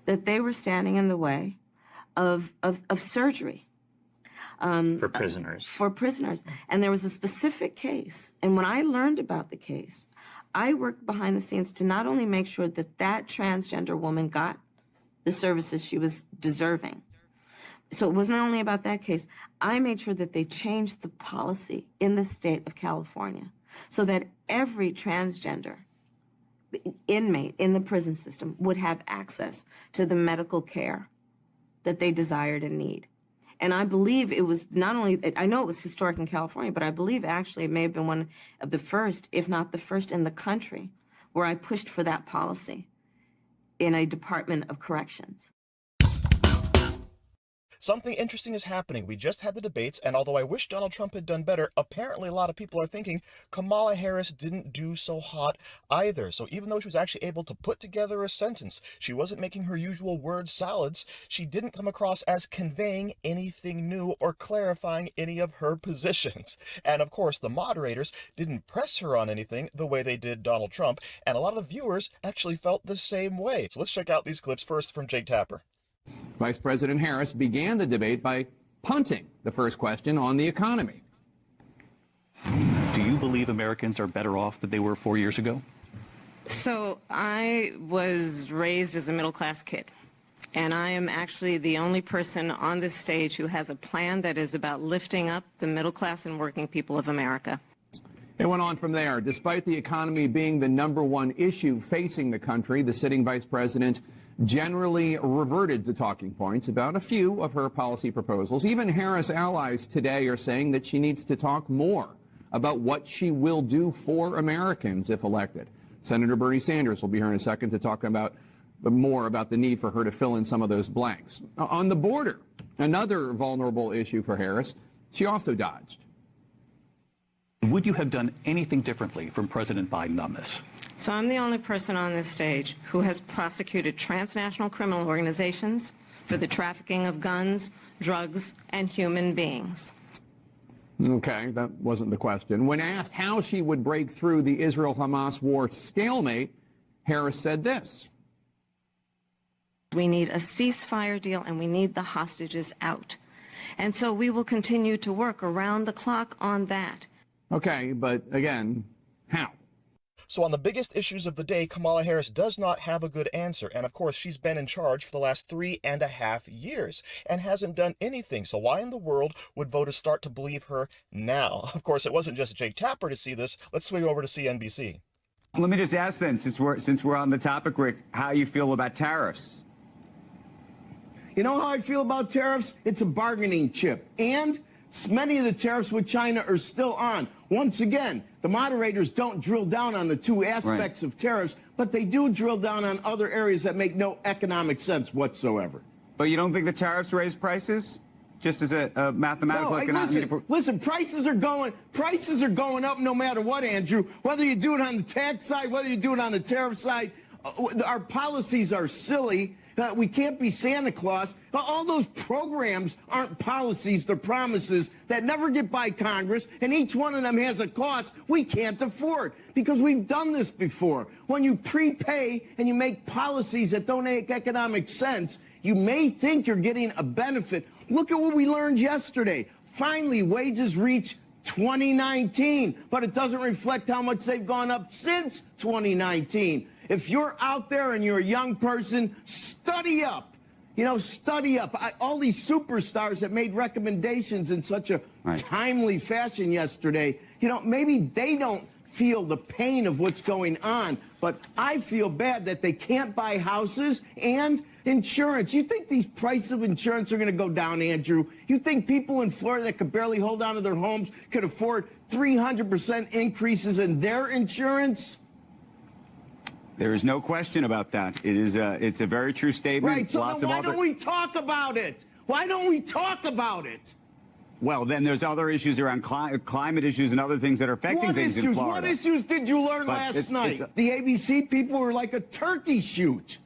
that they were standing in the way of surgery. For prisoners. For prisoners. And there was a specific case. And when I learned about the case, I worked behind the scenes to not only make sure that that transgender woman got the services she was deserving. So it wasn't only about that case. I made sure that they changed the policy in the state of California so that every transgender inmate in the prison system would have access to the medical care that they desired and need. And I believe it was not only, I know it was historic in California, but I believe actually it may have been one of the first, if not the first in the country, where I pushed for that policy in a Department of Corrections. Something interesting is happening. We just had the debates, and although I wish Donald Trump had done better, apparently a lot of people are thinking Kamala Harris didn't do so hot either. So even though she was actually able to put together a sentence, she wasn't making her usual word salads, she didn't come across as conveying anything new or clarifying any of her positions. And of course, the moderators didn't press her on anything the way they did Donald Trump, and a lot of the viewers actually felt the same way. So let's check out these clips first from Jake Tapper. Vice President Harris began the debate by punting the first question on the economy. Do you believe Americans are better off than they were 4 years ago? So I was raised as a middle-class kid, and I am actually the only person on this stage who has a plan that is about lifting up the middle class and working people of America. It went on from there. Despite the economy being the #1 issue facing the country, the sitting vice president generally reverted to talking points about a few of her policy proposals. Even Harris allies today are saying that she needs to talk more about what she will do for Americans if elected. Senator Bernie Sanders will be here in a second to talk about more about the need for her to fill in some of those blanks. On the border, another vulnerable issue for Harris, she also dodged. Would you have done anything differently from President Biden on this? So I'm the only person on this stage who has prosecuted transnational criminal organizations for the trafficking of guns, drugs, and human beings. Okay, that wasn't the question. When asked how she would break through the Israel-Hamas war stalemate, Harris said this. We need a ceasefire deal, and we need the hostages out. And so we will continue to work around the clock on that. Okay, but again, how? So on the biggest issues of the day, Kamala Harris does not have a good answer. And of course, she's been in charge for the last 3.5 years and hasn't done anything. So why in the world would voters start to believe her now? Of course, it wasn't just Jake Tapper to see this. Let's swing over to CNBC. Let me just ask then, since we're on the topic, Rick, how you feel about tariffs? You know how I feel about tariffs? It's a bargaining chip. And many of the tariffs with China are still on. Once again, the moderators don't drill down on the two aspects of tariffs, but they do drill down on other areas that make no economic sense whatsoever. But you don't think the tariffs raise prices? Just as a mathematical economic... Listen, prices are going up no matter what, Andrew. Whether you do it on the tax side, whether you do it on the tariff side, our policies are silly. We can't be Santa Claus. All those programs aren't policies, they're promises that never get by Congress, and each one of them has a cost we can't afford because we've done this before. When you prepay and you make policies that don't make economic sense, you may think you're getting a benefit. Look at what we learned yesterday. Finally, wages reach 2019, but it doesn't reflect how much they've gone up since 2019. If you're out there and you're a young person, study up. You know, study up. All these superstars that made recommendations in such a timely fashion yesterday, you know, maybe they don't feel the pain of what's going on, but I feel bad that they can't buy houses and insurance. You think these prices of insurance are going to go down, Andrew? You think people in Florida that could barely hold on to their homes could afford 300% increases in their insurance? There is no question about that. It's a very true statement. Right, so then why don't we talk about it? Why don't we talk about it? Well, then there's other issues around climate issues and other things that are affecting things in Florida. What issues did you learn last night? The ABC people were like a turkey shoot.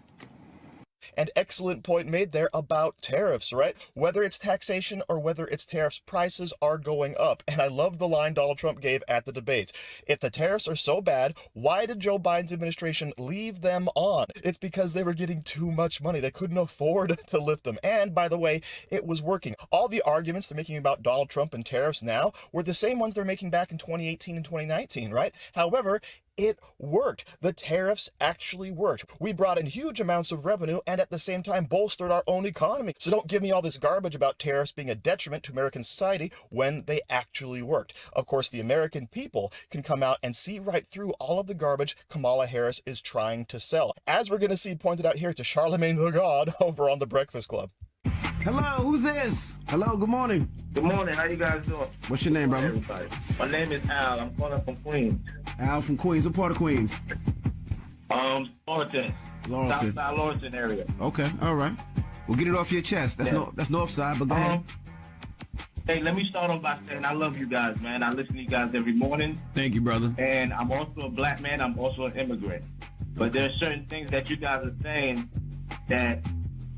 And excellent point made there about tariffs, right? Whether it's taxation or whether it's tariffs, prices are going up. And I love the line Donald Trump gave at the debate. If the tariffs are so bad, why did Joe Biden's administration leave them on? It's because they were getting too much money. They couldn't afford to lift them. And by the way, it was working. All the arguments they're making about Donald Trump and tariffs now were the same ones they're making back in 2018 and 2019, right? However, it worked. The tariffs actually worked. We brought in huge amounts of revenue and at the same time bolstered our own economy. So don't give me all this garbage about tariffs being a detriment to American society when they actually worked. Of course, the American people can come out and see right through all of the garbage Kamala Harris is trying to sell. As we're going to see pointed out here to Charlamagne the God over on The Breakfast Club. Hello, who's this? Hello, good morning. Good morning. How you guys doing? What's your name, brother? Everybody. My name is Al. I'm calling from Queens. Al from Queens. What part of Queens? Lawrence. Lawrence. Southside Lawrence area. Okay, all right. We'll get it off your chest. That's that's north side, but go ahead. Hey, let me start off by saying I love you guys, man. I listen to you guys every morning. Thank you, brother. And I'm also a black man. I'm also an immigrant. But there are certain things that you guys are saying that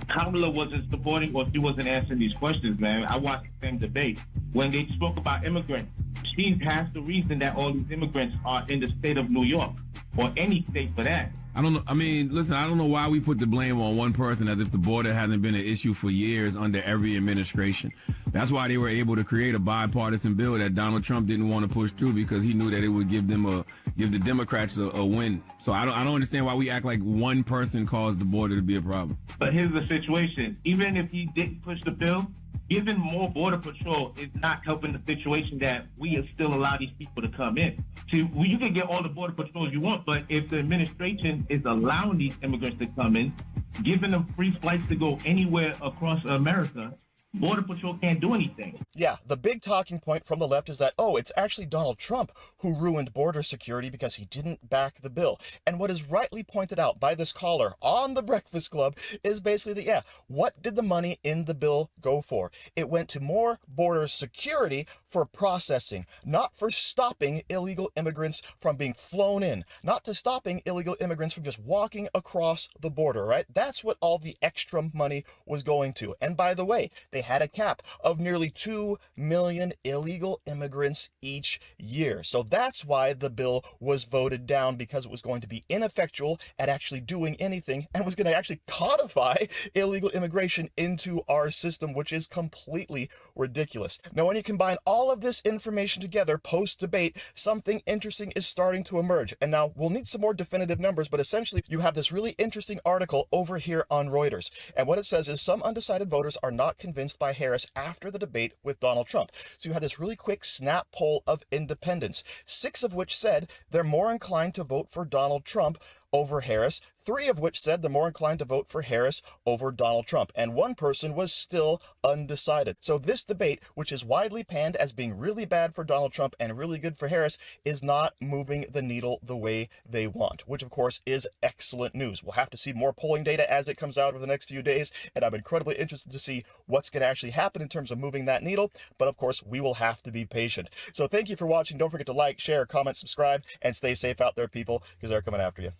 Kamala wasn't supporting or she wasn't answering these questions, man. I watched the same debate. When they spoke about immigrants, she has the reason that all these immigrants are in the state of New York or any state for that. I don't know. I mean, listen, I don't know why we put the blame on one person as if the border hasn't been an issue for years under every administration. That's why they were able to create a bipartisan bill that Donald Trump didn't want to push through because he knew that it would give the Democrats a win. So I don't understand why we act like one person caused the border to be a problem. But here's the situation. Even if he didn't push the bill, giving more border patrol is not helping the situation that we still allow these people to come in. See, you can get all the border patrols you want, but if the administration is allowing these immigrants to come in, giving them free flights to go anywhere across America, Border Patrol can't do anything. Yeah, the big talking point from the left is that, oh, it's actually Donald Trump who ruined border security because he didn't back the bill. And what is rightly pointed out by this caller on The Breakfast Club is basically that, yeah, what did the money in the bill go for? It went to more border security for processing, not for stopping illegal immigrants from being flown in, not to stopping illegal immigrants from just walking across the border, right? That's what all the extra money was going to. And by the way, they had a cap of nearly 2 million illegal immigrants each year. So that's why the bill was voted down, because it was going to be ineffectual at actually doing anything and was going to actually codify illegal immigration into our system, which is completely ridiculous. Now, when you combine all of this information together post-debate, something interesting is starting to emerge. And now we'll need some more definitive numbers, but essentially you have this really interesting article over here on Reuters. And what it says is some undecided voters are not convinced by Harris after the debate with Donald Trump. So you had this really quick snap poll of independents, 6 of which said they're more inclined to vote for Donald Trump over Harris, 3 of which said they're more inclined to vote for Harris over Donald Trump, and 1 person was still undecided. So this debate, which is widely panned as being really bad for Donald Trump and really good for Harris, is not moving the needle the way they want, which of course is excellent news. We'll have to see more polling data as it comes out over the next few days, and I'm incredibly interested to see what's going to actually happen in terms of moving that needle, but of course we will have to be patient. So thank you for watching. Don't forget to like, share, comment, subscribe, and stay safe out there, people, because they're coming after you.